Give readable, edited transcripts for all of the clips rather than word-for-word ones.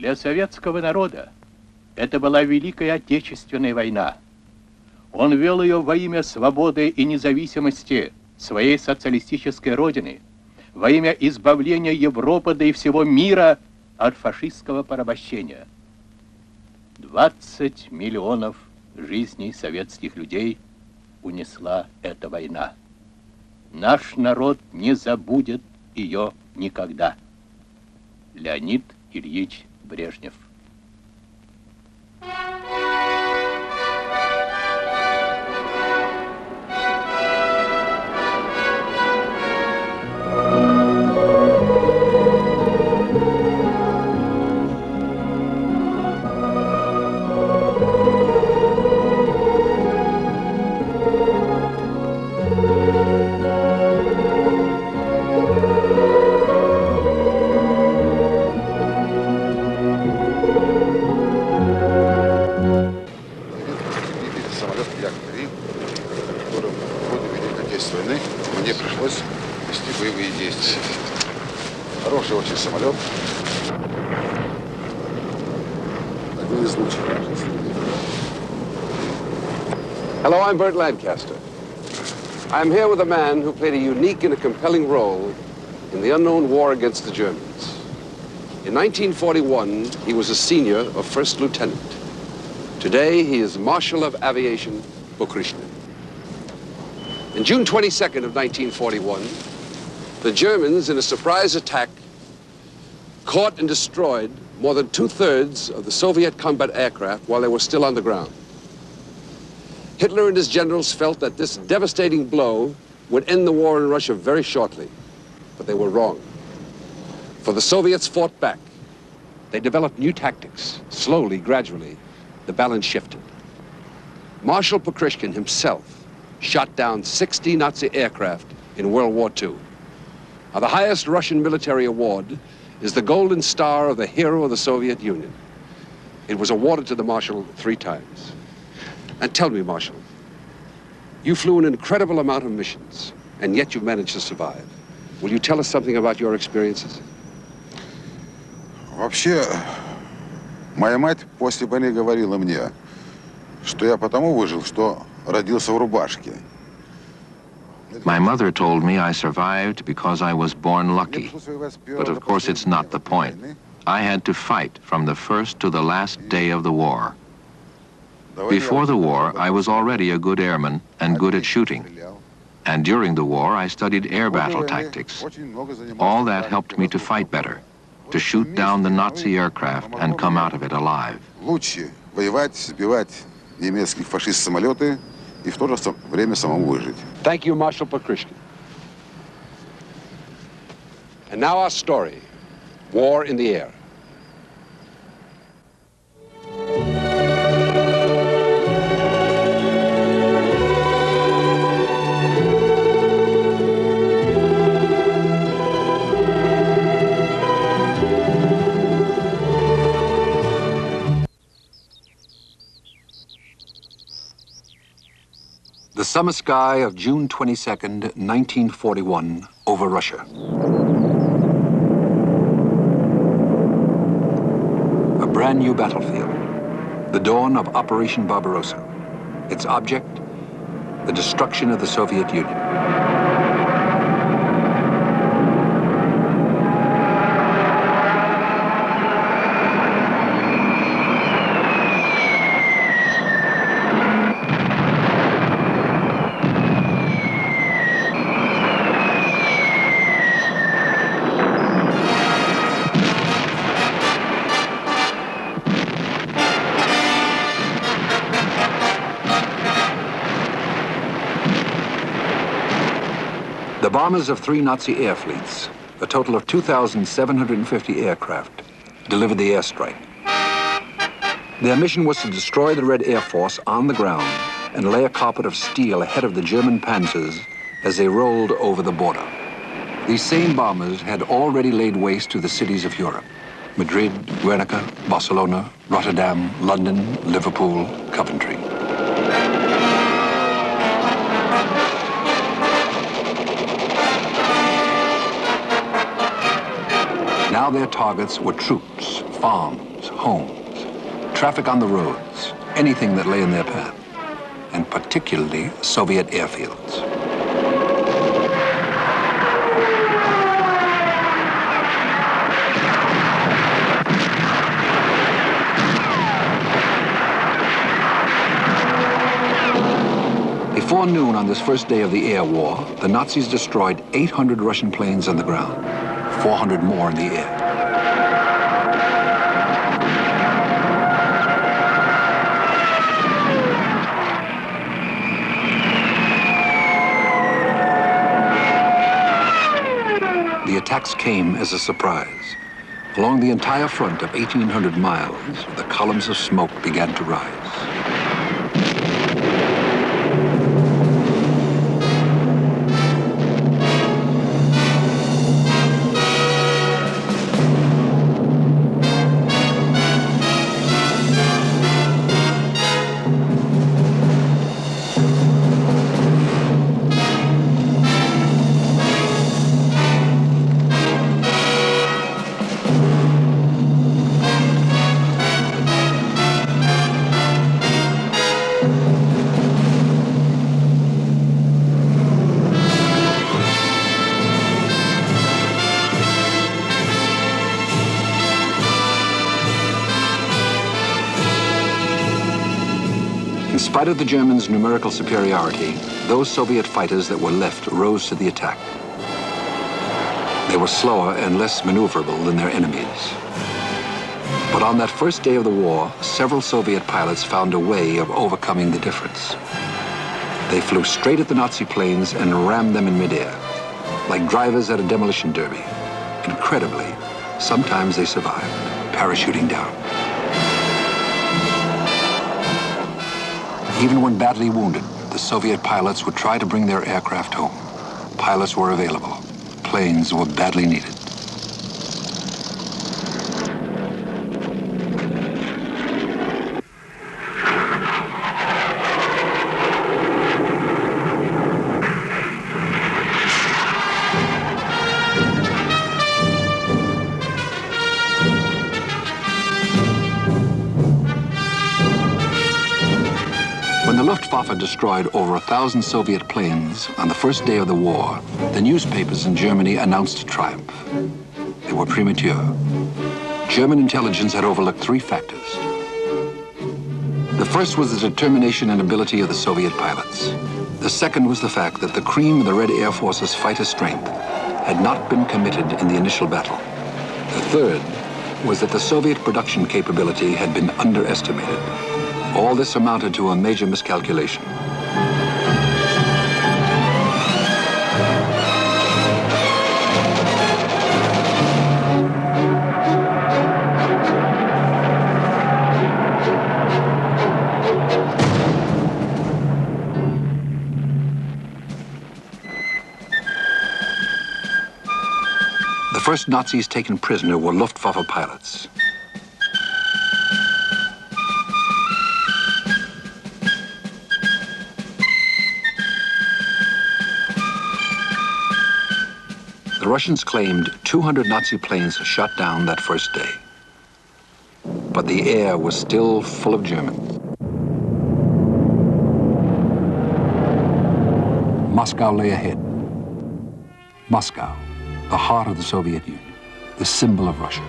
Для советского народа это была Великая Отечественная война. Он вел ее во имя свободы и независимости своей социалистической родины, во имя избавления Европы, да и всего мира от фашистского порабощения. 20 миллионов жизней советских людей унесла эта война. Наш народ не забудет ее никогда. Леонид Ильич Брежнев. Мне пришлось вести боевые действия. Хороший очень самолет. Один из лучших. Hello, I'm Burt Lancaster. I'm here with a man who played a unique and a compelling role in the unknown war against the Germans. In 1941, he was a senior of first lieutenant. Today, he is Marshal of Aviation, Bukrishna. On June 22nd of 1941, the Germans, in a surprise attack, caught and destroyed more than 2/3 of the Soviet combat aircraft while they were still on the ground. Hitler and his generals felt that this devastating blow would end the war in Russia very shortly, but they were wrong. For the Soviets fought back. They developed new tactics. Slowly, gradually, the balance shifted. Marshal Pokrishkin himself shot down 60 Nazi aircraft in World War II. Now, the highest Russian military award is the Golden Star of the Hero of the Soviet Union. It was awarded to the Marshal 3 times. And tell me, Marshal, you flew an incredible amount of missions, and yet you managed to survive. Will you tell us something about your experiences? Вообще, моя мать после войны говорила мне, что я потому выжил, что родился в рубашке. My mother told me I survived because I was born lucky. But of course, it's not the point. I had to fight from the first to the last day of the war. Before the war, I was already a good airman and good at shooting. And during the war, I studied air battle tactics. All that helped me to fight better, to shoot down the Nazi aircraft and come out of it alive. Лучше воевать, сбивать немецкие фашистские самолеты и в то же время самому выжить. Thank you, Marshal Pokrishkin. And now our story, War in the Air. The summer sky of June 22nd, 1941, over Russia. A brand new battlefield, the dawn of Operation Barbarossa. Its object, the destruction of the Soviet Union. The bombers of 3 Nazi air fleets, a total of 2,750 aircraft, delivered the airstrike. Their mission was to destroy the Red Air Force on the ground and lay a carpet of steel ahead of the German panzers as they rolled over the border. These same bombers had already laid waste to the cities of Europe: Madrid, Guernica, Barcelona, Rotterdam, London, Liverpool, Coventry. Now their targets were troops, farms, homes, traffic on the roads, anything that lay in their path, and particularly Soviet airfields. Before noon on this first day of the air war, the Nazis destroyed 800 Russian planes on the ground, 400 more in the air. The attacks came as a surprise. Along the entire front of 1,800 miles, the columns of smoke began to rise. In spite of the Germans' numerical superiority, those Soviet fighters that were left rose to the attack. They were slower and less maneuverable than their enemies. But on that first day of the war, several Soviet pilots found a way of overcoming the difference. They flew straight at the Nazi planes and rammed them in midair, like drivers at a demolition derby. Incredibly, sometimes they survived, parachuting down. Even when badly wounded, the Soviet pilots would try to bring their aircraft home. Pilots were available. Planes were badly needed. When the Luftwaffe destroyed over 1,000 Soviet planes on the first day of the war, the newspapers in Germany announced a triumph. They were premature. German intelligence had overlooked three factors. The first was the determination and ability of the Soviet pilots. The second was the fact that the cream of the Red Air Force's fighter strength had not been committed in the initial battle. The third was that the Soviet production capability had been underestimated. All this amounted to a major miscalculation. The first Nazis taken prisoner were Luftwaffe pilots. The Russians claimed 200 Nazi planes shot down that first day. But the air was still full of Germans. Moscow lay ahead. Moscow, the heart of the Soviet Union, the symbol of Russia.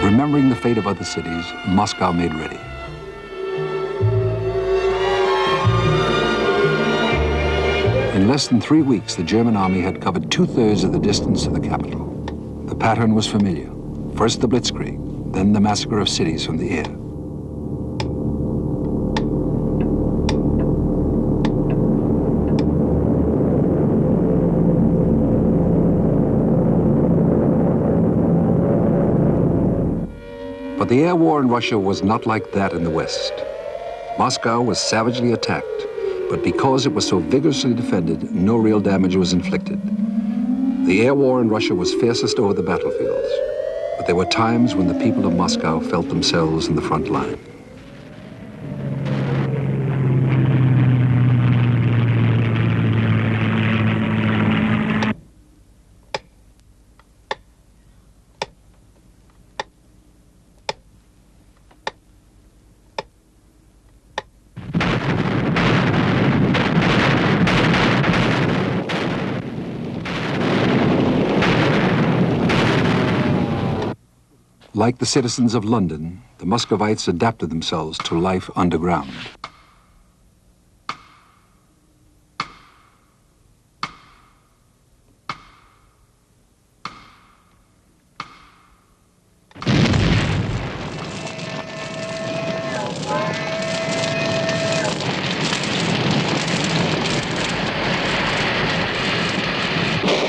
Remembering the fate of other cities, Moscow made ready. In less than 3 weeks, the German army had covered 2/3 of the distance to the capital. The pattern was familiar. First the Blitzkrieg, then the massacre of cities from the air. But the air war in Russia was not like that in the West. Moscow was savagely attacked, but because it was so vigorously defended, no real damage was inflicted. The air war in Russia was fiercest over the battlefields, but there were times when the people of Moscow felt themselves in the front line. Like the citizens of London, the Muscovites adapted themselves to life underground.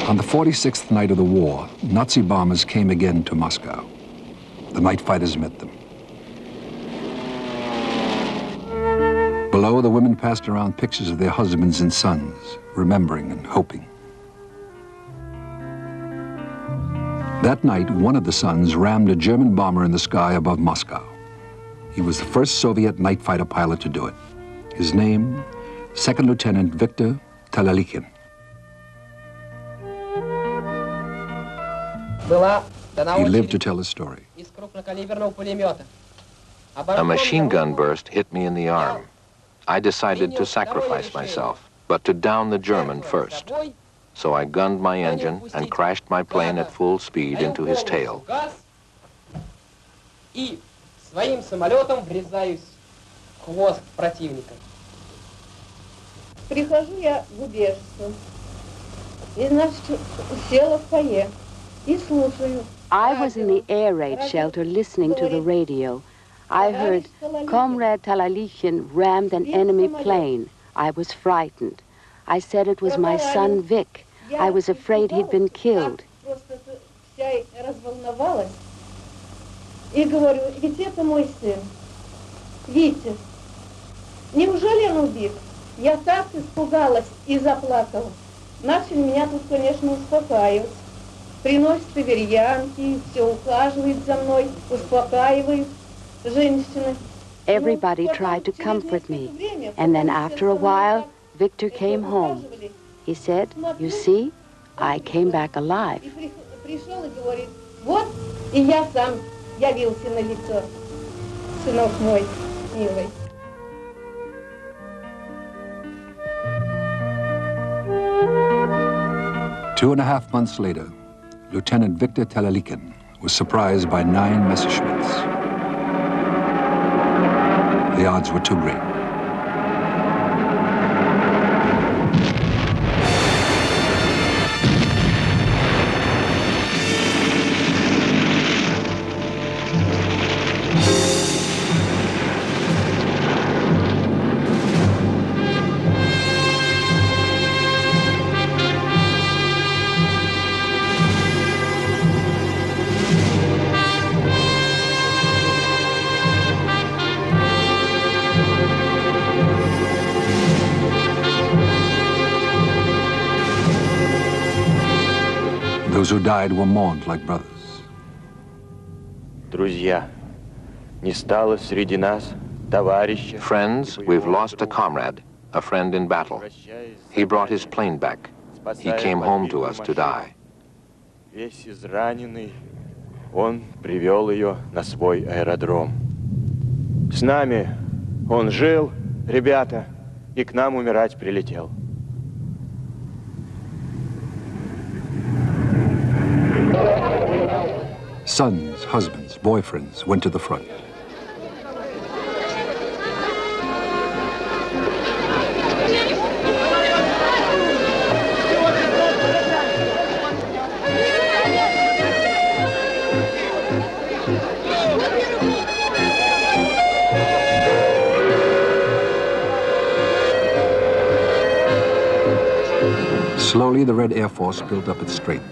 On the 46th night of the war, Nazi bombers came again to Moscow. The night fighters met them. Below, the women passed around pictures of their husbands and sons, remembering and hoping. That night, one of the sons rammed a German bomber in the sky above Moscow. He was the first Soviet night fighter pilot to do it. His name, Second Lieutenant Viktor Talalikin. He lived to tell his story. A machine gun burst hit me in the arm. I decided to sacrifice myself, but to down the German first. So I gunned my engine and crashed my plane at full speed into his tail. Прихожу я в убежище, и, значит, села в фойе и слушаю. I was in the air raid shelter listening to the radio. I heard, Comrade Talalikin rammed an enemy plane. I was frightened. I said it was my son Vic. I was afraid he'd been killed. Просто вся разволновалась. И говорю, ведь это мой сын. Витя, неужели он убит? Я так испугалась и заплакала. Начали меня тут, конечно, успокаивать. Приносят валерьянки, все ухаживают за мной, успокаивают женщины. Everybody tried to comfort me. And then after a while, Victor came home. He said, you see, I came back alive. И пришел и говорит, вот, и я сам явился на лицо, сынок мой, милый. Two and a half months later, Lieutenant Viktor Talalikin was surprised by 9 Messerschmitts. The odds were too great. Those who died were mourned like brothers. Друзья, не стало среди нас товарища. Friends, we've lost a comrade, a friend in battle. He brought his plane back. He came home to us to die. Весь израненный, он привел ее на свой аэродром. С нами он жил, ребята, и к нам умирать прилетел. Sons, husbands, boyfriends went to the front. Slowly, the Red Air Force built up its strength.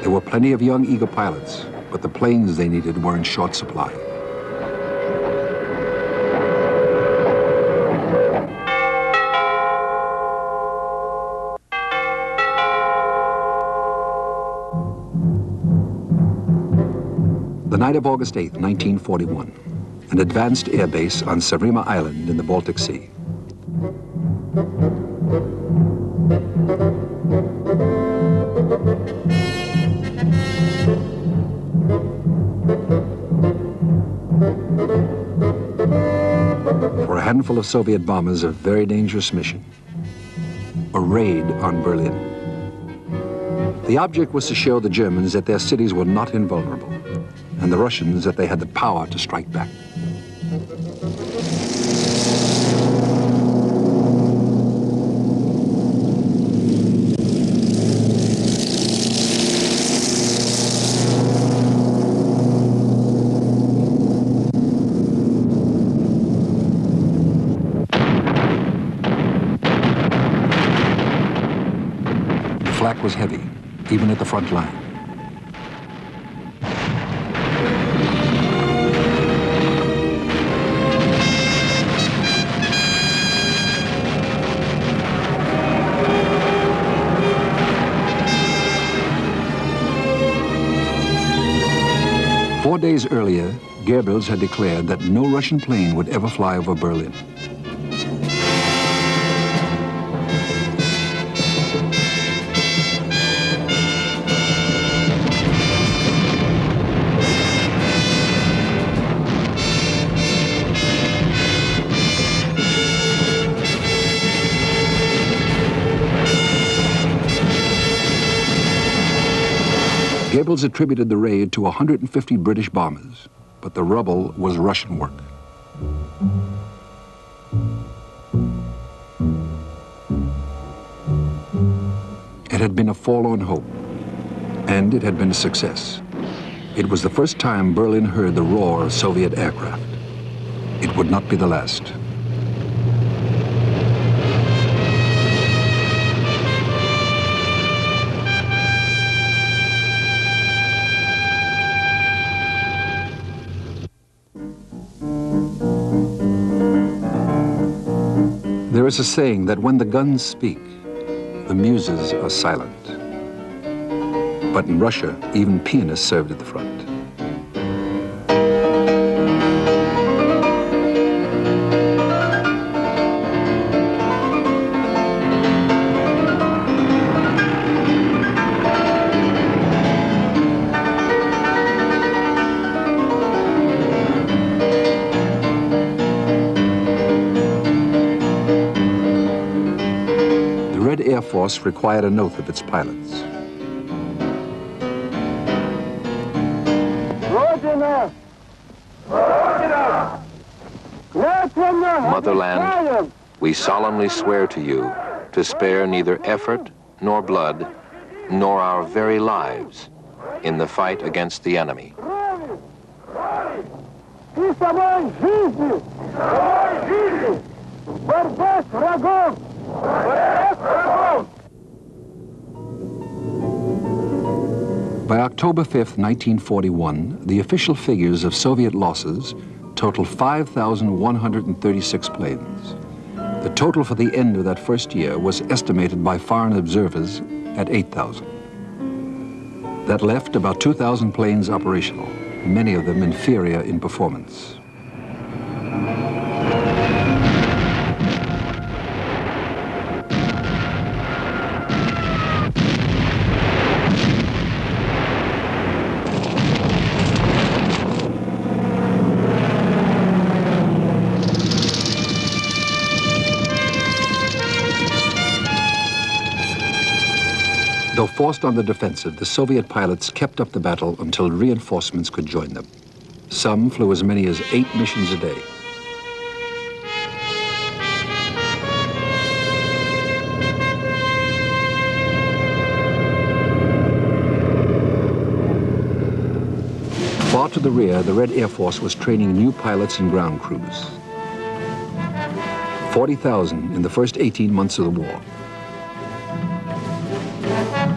There were plenty of young, eager pilots, but the planes they needed were in short supply. The night of August 8, 1941, an advanced air base on Saaremaa Island in the Baltic Sea. For a handful of Soviet bombers, a very dangerous mission. A raid on Berlin. The object was to show the Germans that their cities were not invulnerable. and the Russians that they had the power to strike back. The flak was heavy, even at the front line. Four days earlier, Goebbels had declared that no Russian plane would ever fly over Berlin. Goebbels attributed the raid to 150 British bombers, but the rubble was Russian work. It had been a forlorn hope, and it had been a success. It was the first time Berlin heard the roar of Soviet aircraft. It would not be the last. There is a saying that when the guns speak, the muses are silent. But in Russia, even pianists served at the front. The Red Air Force required an oath of its pilots. Motherland, we solemnly swear to you to spare neither effort nor blood nor our very lives in the fight against the enemy. By October 5th, 1941, the official figures of Soviet losses total 5,136 planes. The total for the end of that first year was estimated by foreign observers at 8,000. That left about 2,000 planes operational, many of them inferior in performance. Though forced on the defensive, the Soviet pilots kept up the battle until reinforcements could join them. Some flew as many as 8 missions a day. Far to the rear, the Red Air Force was training new pilots and ground crews. 40,000 in the first 18 months of the war.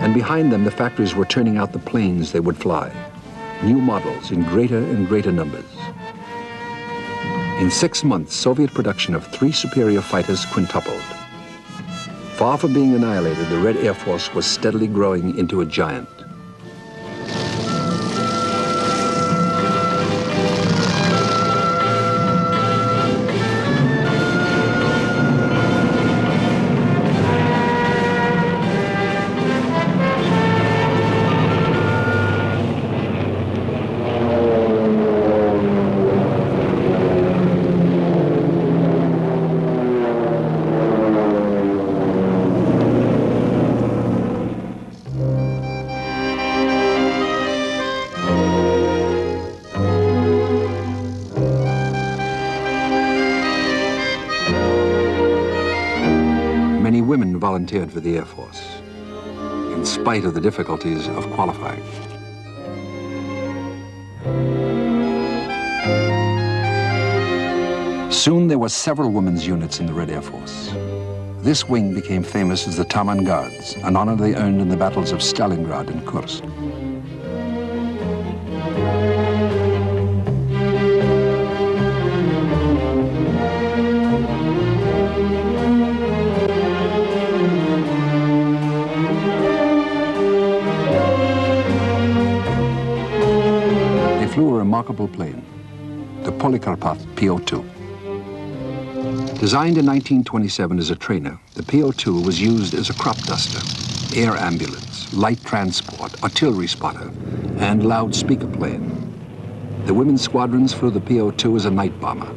And behind them, the factories were turning out the planes they would fly, new models in greater and greater numbers. In 6 months, Soviet production of 3 superior fighters quintupled. Far from being annihilated, the Red Air Force was steadily growing into a giant. women volunteered for the Air Force, in spite of the difficulties of qualifying. Soon there were several women's units in the Red Air Force. This wing became famous as the Taman Guards, an honor they earned in the battles of Stalingrad and Kursk. They flew a remarkable plane, the Polikarpat PO-2. Designed in 1927 as a trainer, the PO-2 was used as a crop duster, air ambulance, light transport, artillery spotter, and loudspeaker plane. The women's squadrons flew the PO-2 as a night bomber.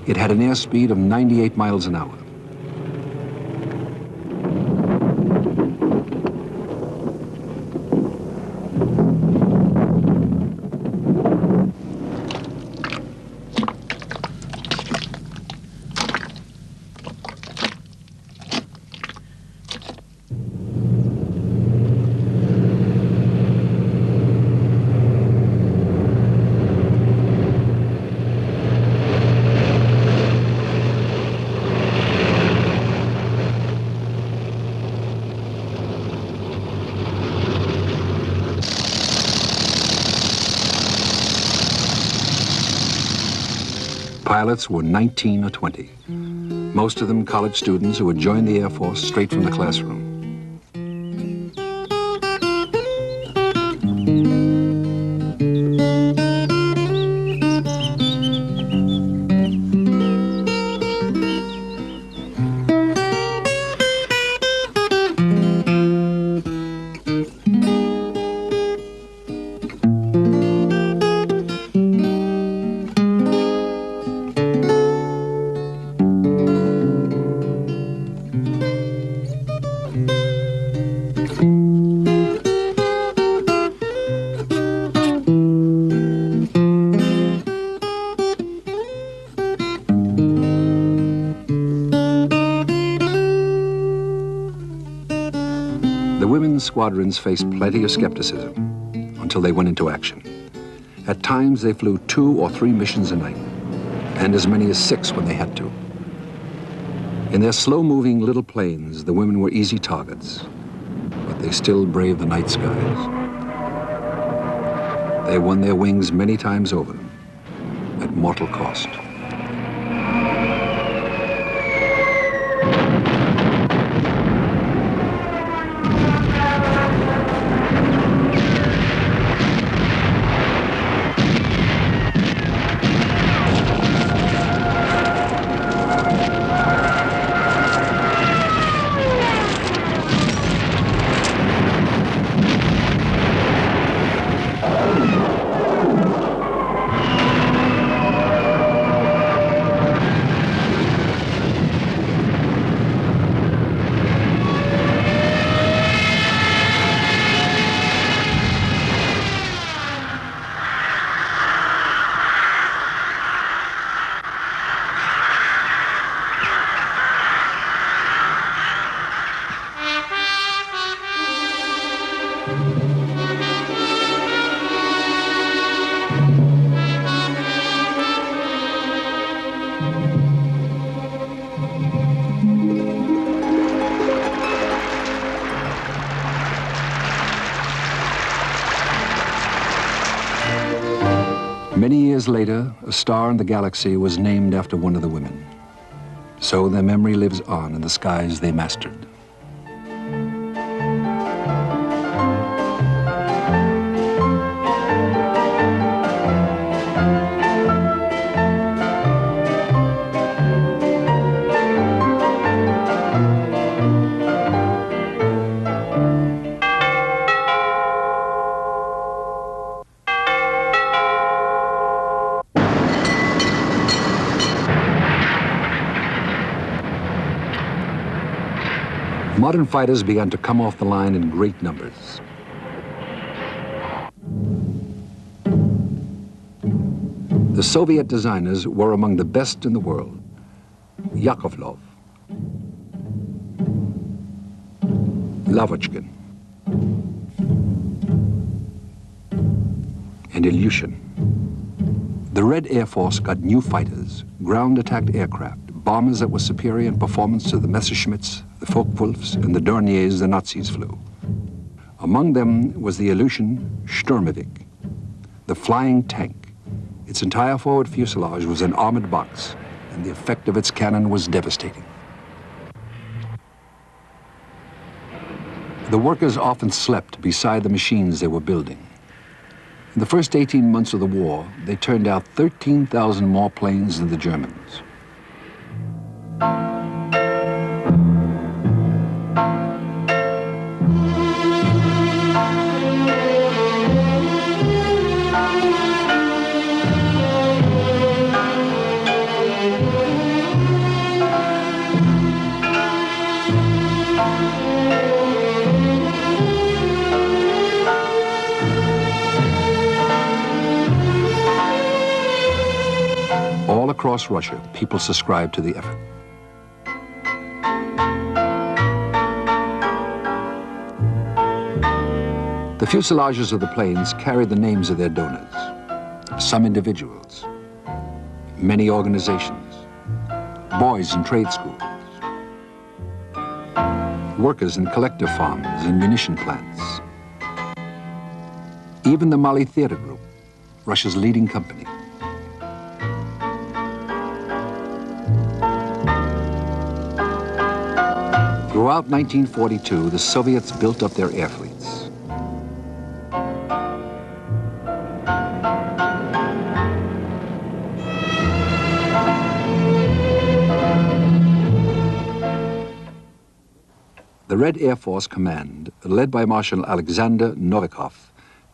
It had an airspeed of 98 miles an hour. Pilots were 19 or 20. Most of them college students who had joined the Air Force straight from the classroom. Squadrons faced plenty of skepticism until they went into action. At times, they flew 2 or 3 missions a night, and as many as 6 when they had to. In their slow-moving little planes, the women were easy targets, but they still braved the night skies. They won their wings many times over, at mortal cost. Many years later, a star in the galaxy was named after one of the women. So their memory lives on in the skies they mastered. Modern fighters began to come off the line in great numbers. The Soviet designers were among the best in the world. Yakovlov, Lavochkin, and Ilyushin. The Red Air Force got new fighters, ground-attacked aircraft, bombers that were superior in performance to the Messerschmitts, the Focke-Wulfs, and the Dorniers the Nazis flew. Among them was the Ilyushin Sturmovik, the flying tank. Its entire forward fuselage was an armored box, and the effect of its cannon was devastating. The workers often slept beside the machines they were building. In the first 18 months of the war, they turned out 13,000 more planes than the Germans. All across Russia, people subscribed to the effort. The fuselages of the planes carried the names of their donors. Some individuals, many organizations, boys in trade schools, workers in collective farms and munition plants. Even the Mali Theater Group, Russia's leading company. Throughout 1942, the Soviets built up their air fleets. The Red Air Force Command, led by Marshal Alexander Novikov,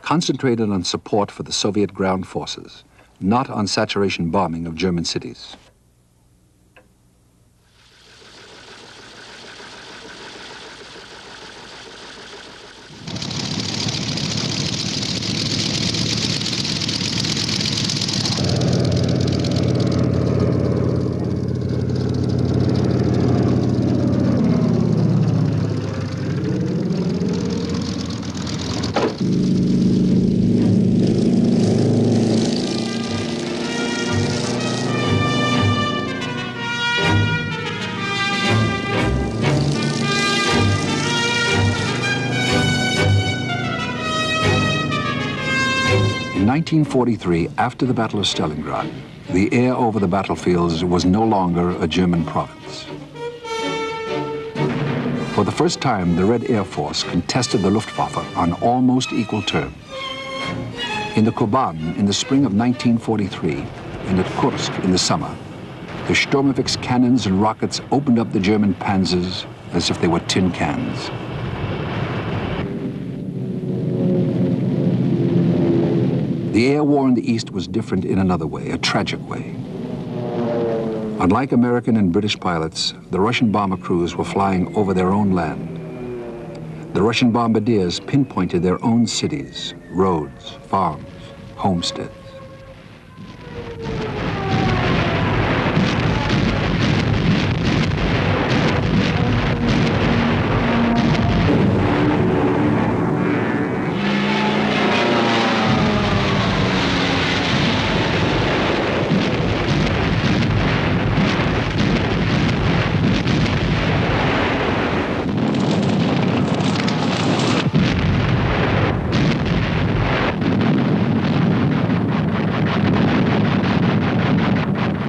concentrated on support for the Soviet ground forces, not on saturation bombing of German cities. In 1943, after the Battle of Stalingrad, the air over the battlefields was no longer a German province. For the first time, the Red Air Force contested the Luftwaffe on almost equal terms. In the Kuban in the spring of 1943, and at Kursk in the summer, the Sturmovik's cannons and rockets opened up the German panzers as if they were tin cans. The air war in the East was different in another way, a tragic way. Unlike American and British pilots, the Russian bomber crews were flying over their own land. The Russian bombardiers pinpointed their own cities, roads, farms, homesteads.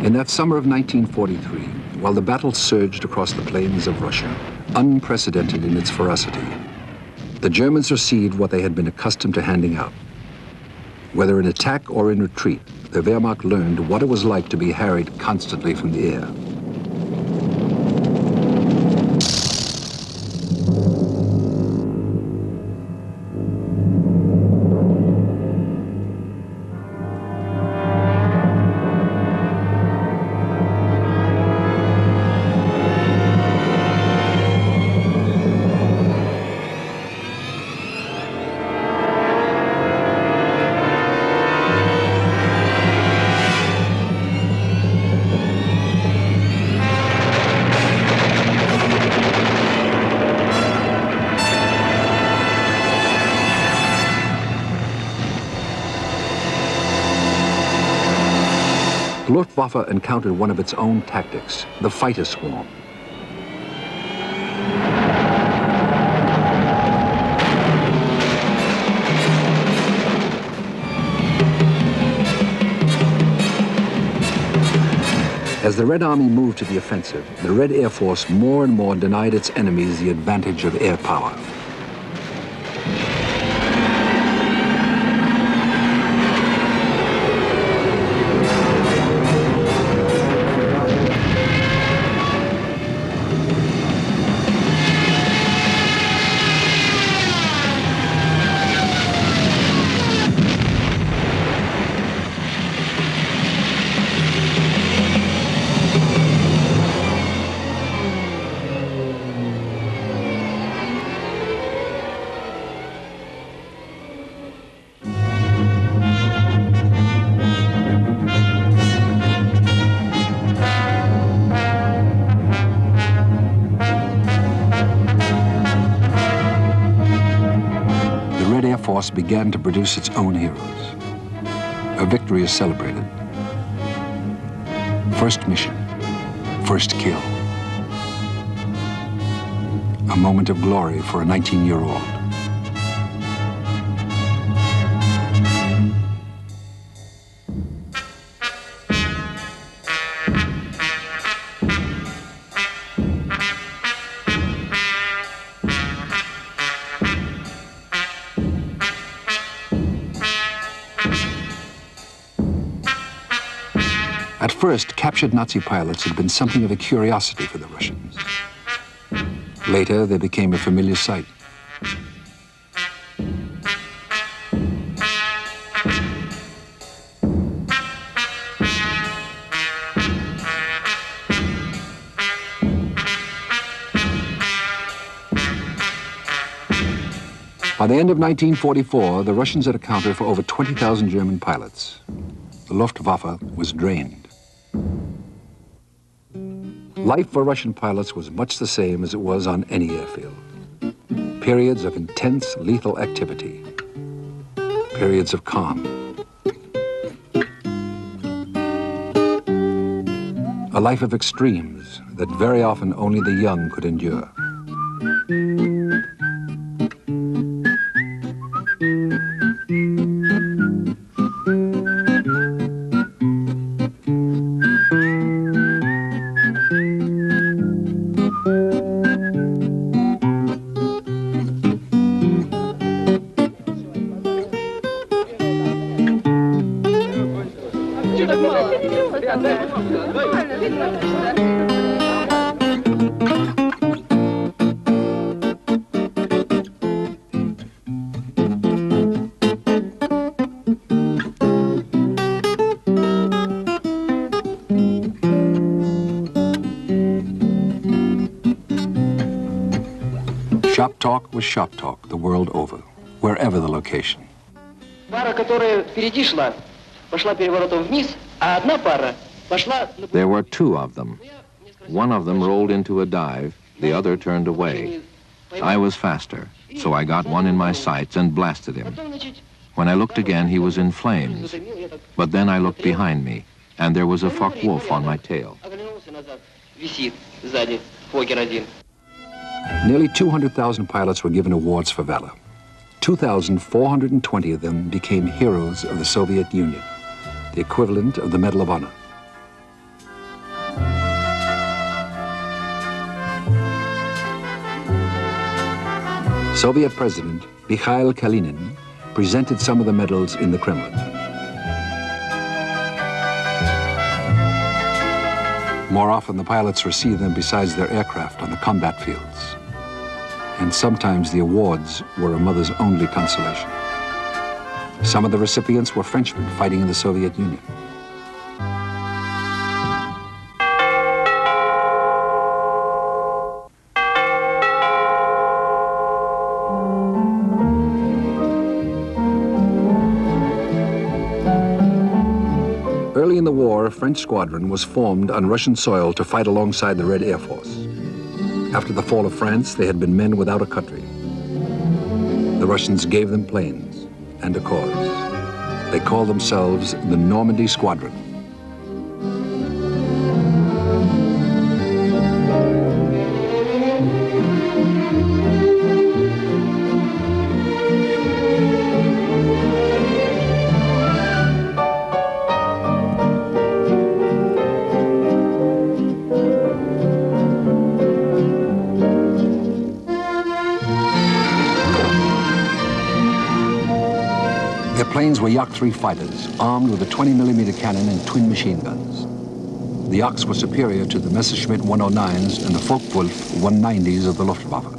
In that summer of 1943, while the battle surged across the plains of Russia, unprecedented in its ferocity, the Germans received what they had been accustomed to handing out. Whether in attack or in retreat, the Wehrmacht learned what it was like to be harried constantly from the air. Luftwaffe encountered one of its own tactics, the fighter swarm. As the Red Army moved to the offensive, the Red Air Force more and more denied its enemies the advantage of air power. Began to produce its own heroes. A victory is celebrated. First mission, first kill. A moment of glory for a 19-year-old. At first, captured Nazi pilots had been something of a curiosity for the Russians. Later, they became a familiar sight. By the end of 1944, the Russians had accounted for over 20,000 German pilots. The Luftwaffe was drained. Life for Russian pilots was much the same as it was on any airfield. Periods of intense, lethal activity. Periods of calm. A life of extremes that very often only the young could endure. Shop talk was shop talk the world over, wherever the location. There were two of them. One of them rolled into a dive, the other turned away. I was faster, so I got one in my sights and blasted him. When I looked again, he was in flames. But then I looked behind me, and there was a Focke-Wulf on my tail. Nearly 200,000 pilots were given awards for valor. 2,420 of them became heroes of the Soviet Union, the equivalent of the Medal of Honor. Soviet President Mikhail Kalinin presented some of the medals in the Kremlin. More often, the pilots received them besides their aircraft on the combat fields. And sometimes the awards were a mother's only consolation. Some of the recipients were Frenchmen fighting in the Soviet Union. Early in the war, a French squadron was formed on Russian soil to fight alongside the Red Air Force. After the fall of France, they had been men without a country. The Russians gave them planes and a cause. They called themselves the Normandy Squadron. planes were Yak-3 fighters, armed with a 20mm cannon and twin machine guns. The Yaks were superior to the Messerschmitt 109s and the Focke-Wulf 190s of the Luftwaffe.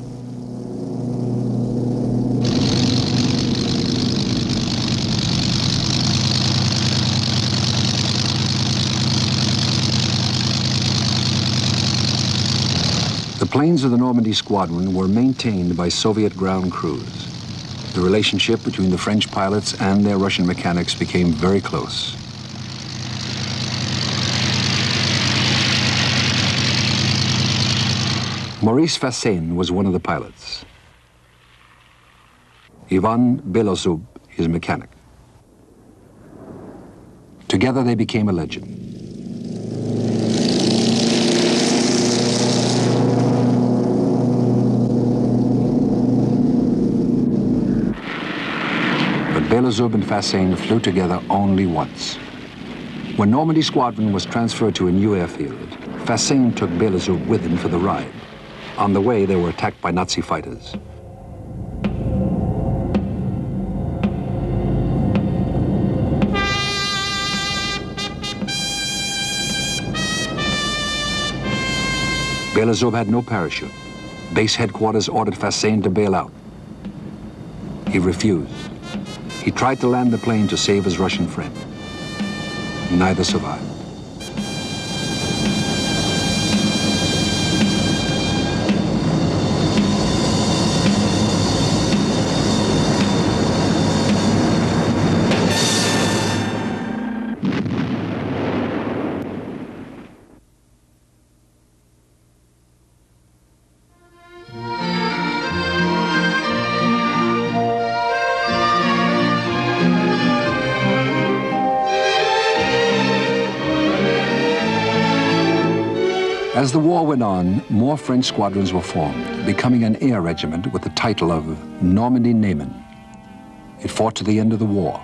The planes of the Normandy Squadron were maintained by Soviet ground crews. The relationship between the French pilots and their Russian mechanics became very close. Maurice Fassain was one of the pilots. Ivan Belozub, his mechanic. Together they became a legend. Belozub and Fassain flew together only once. When Normandy Squadron was transferred to a new airfield, Fassain took Belozub with him for the ride. On the way, they were attacked by Nazi fighters. Belozub had no parachute. Base headquarters ordered Fassain to bail out. He refused. He tried to land the plane to save his Russian friend. Neither survived. As the war went on, more French squadrons were formed, becoming an air regiment with the title of Normandy Neyman. It fought to the end of the war.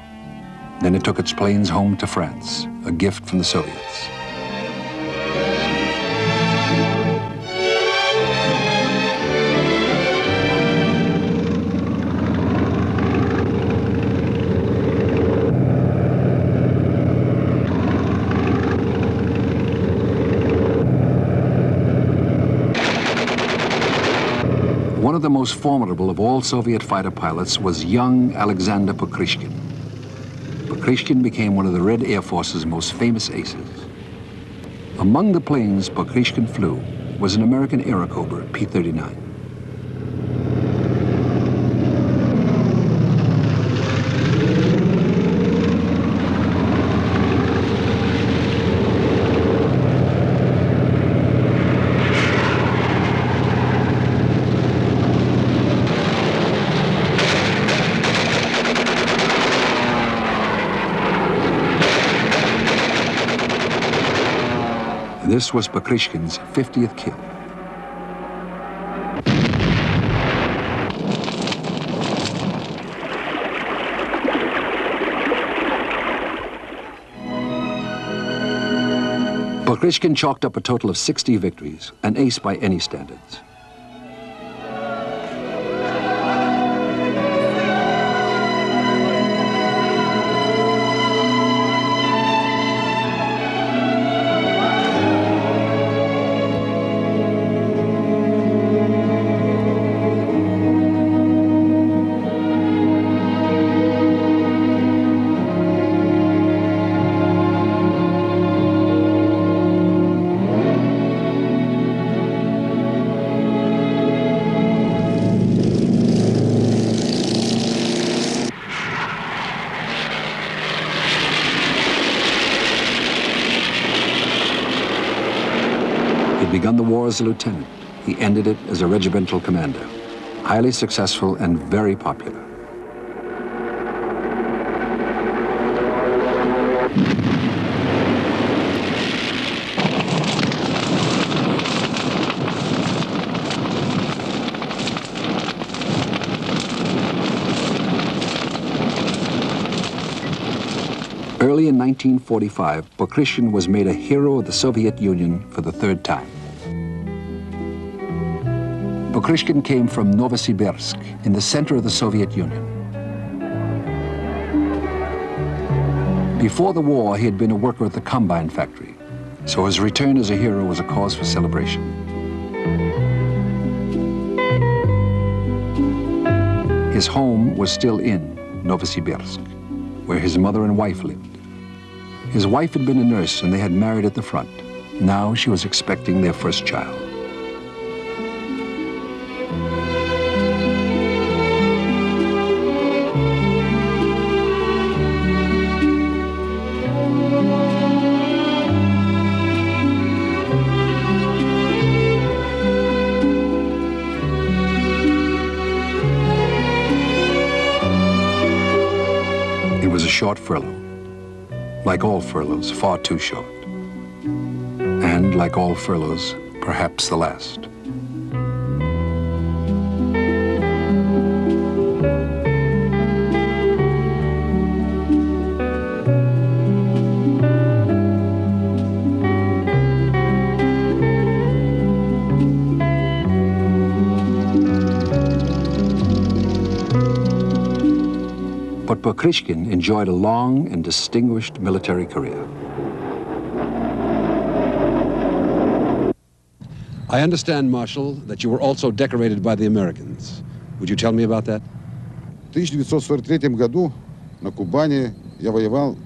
Then it took its planes home to France, a gift from the Soviets. One of the most formidable of all Soviet fighter pilots was young Alexander Pokrishkin. Pokrishkin became one of the Red Air Force's most famous aces. Among the planes Pokrishkin flew was an American Airacobra P-39. This was Pokrishkin's 50th kill. Pokrishkin chalked up a total of 60 victories, an ace by any standards. He'd begun the war as a lieutenant. He ended it as a regimental commander. Highly successful and very popular. Early in 1945, Pokrishkin was made a hero of the Soviet Union for the third time. Pokrishkin came from Novosibirsk, in the center of the Soviet Union. Before the war, he had been a worker at the combine factory, so his return as a hero was a cause for celebration. His home was still in Novosibirsk, where his mother and wife lived. His wife had been a nurse and they had married at the front. Now she was expecting their first child. It was a short furlough. Like all furloughs, far too short. And like all furloughs, perhaps the last. But Pokrishkin enjoyed a long and distinguished military career. I understand, Marshal, that you were also decorated by the Americans. Would you tell me about that? В 1943 году на Кубани я воевал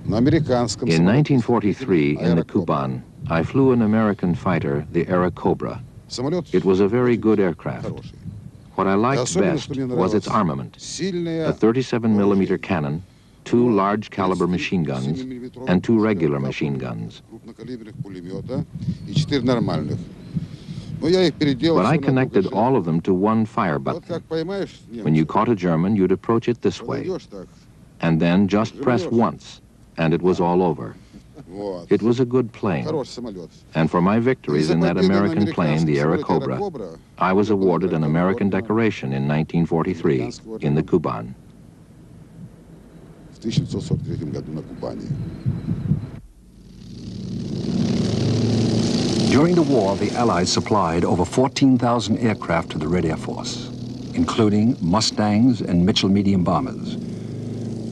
на американском In самолете. 1943, in the Kuban, I flew an American fighter, the Airacobra. Самолет It was a very good aircraft. хороший. What I liked best was its armament, a 37mm cannon, 2 large caliber machine guns, and 2 regular machine guns. But I connected all of them to one fire button. When you caught a German, you'd approach it this way, and then just press once, and it was all over. It was a good plane, and for my victories in that American plane, the Airacobra, I was awarded an American decoration in 1943 in the Kuban. During the war, the Allies supplied over 14,000 aircraft to the Red Air Force, including Mustangs and Mitchell medium bombers.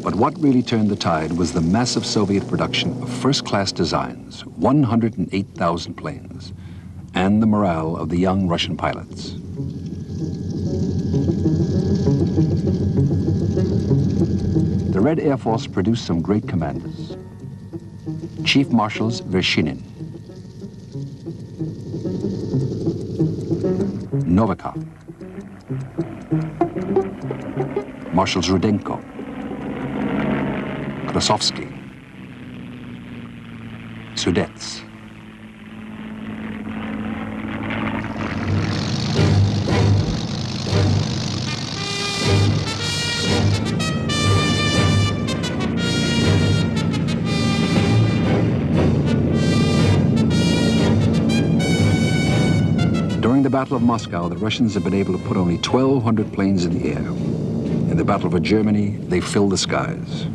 But what really turned the tide was the massive Soviet production of first-class designs, 108,000 planes, and the morale of the young Russian pilots. The Red Air Force produced some great commanders. Chief Marshals Vershinin, Novikov, Marshals Rudenko, Krasovsky, Sudets. During the Battle of Moscow, the Russians had been able to put only 1,200 planes in the air. In the Battle of Germany, they filled the skies.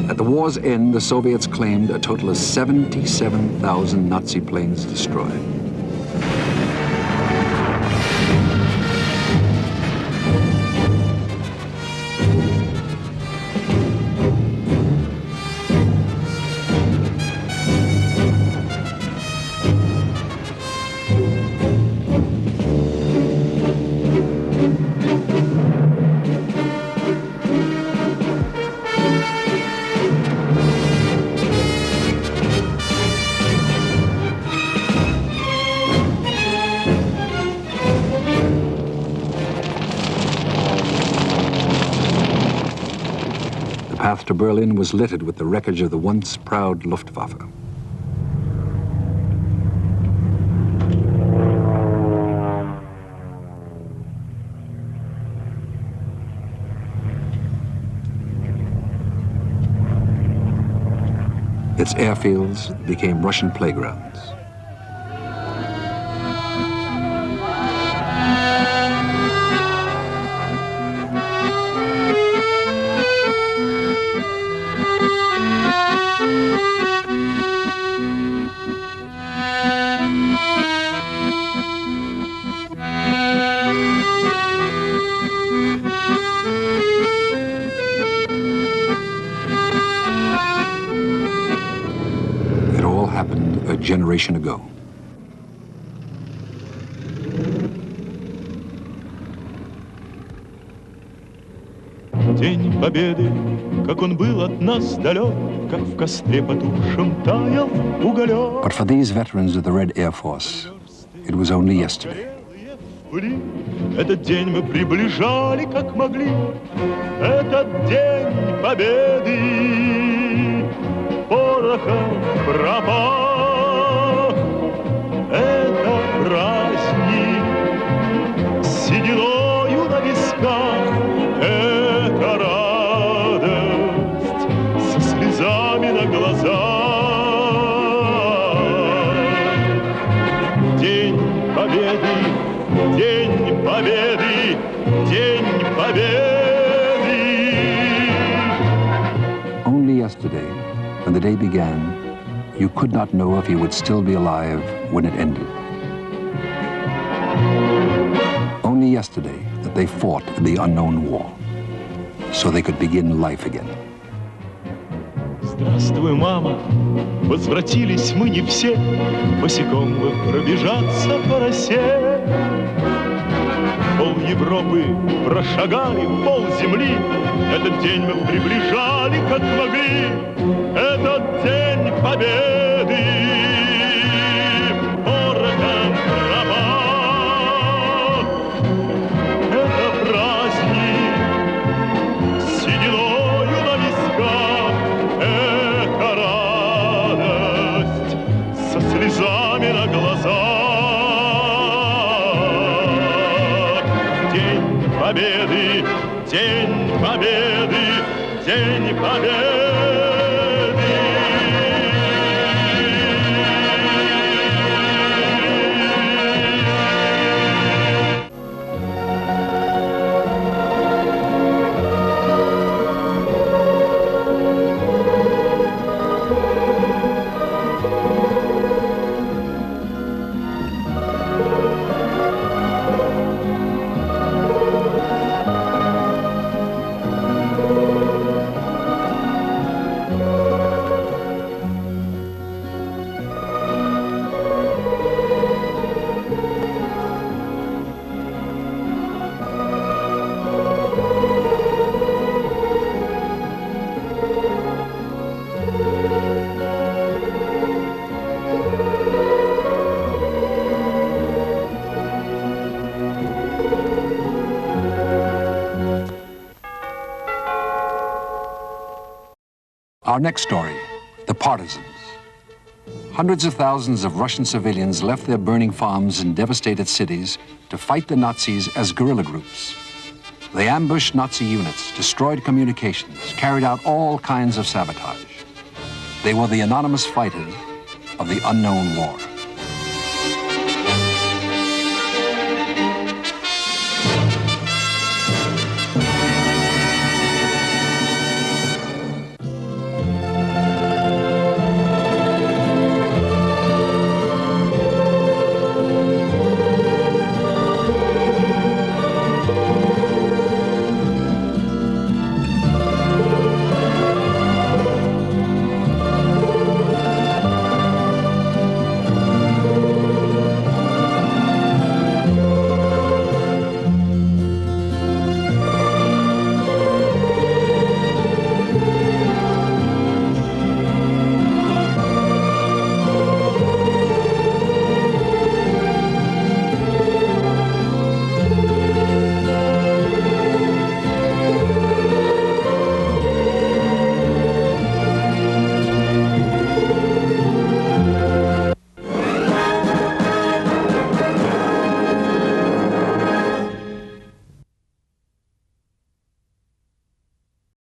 At the war's end, the Soviets claimed a total of 77,000 Nazi planes destroyed. The path to Berlin was littered with the wreckage of the once proud Luftwaffe. Its airfields became Russian playgrounds. all happened a generation ago. День Победы, как он был от нас далек, как в костре потухшем таял уголек. But for these veterans of the Red Air Force, it was only yesterday. Этот день мы приближали, как могли. Этот день Победы порохом пропах. Это праздник с сединою на висках. Это радость со слезами на глазах. День Победы, День Победы, День Победы. Only yesterday, when the day began, you could not know if you would still be alive when it ended. Only yesterday that they fought in the unknown war, so they could begin life again. Здравствуй, мама, возвратились мы не все, босиком бы пробежаться по росе. Пол Европы прошагали, пол земли, этот день мы приближали, как могли. Этот день Победы порохом пропах. Это праздник с сединою на висках. Это радость со слезами на глазах. День Победы, День Победы, День Победы. Our next story, the partisans. Hundreds of thousands of Russian civilians left their burning farms and devastated cities to fight the Nazis as guerrilla groups. They ambushed Nazi units, destroyed communications, carried out all kinds of sabotage. They were the anonymous fighters of the unknown war.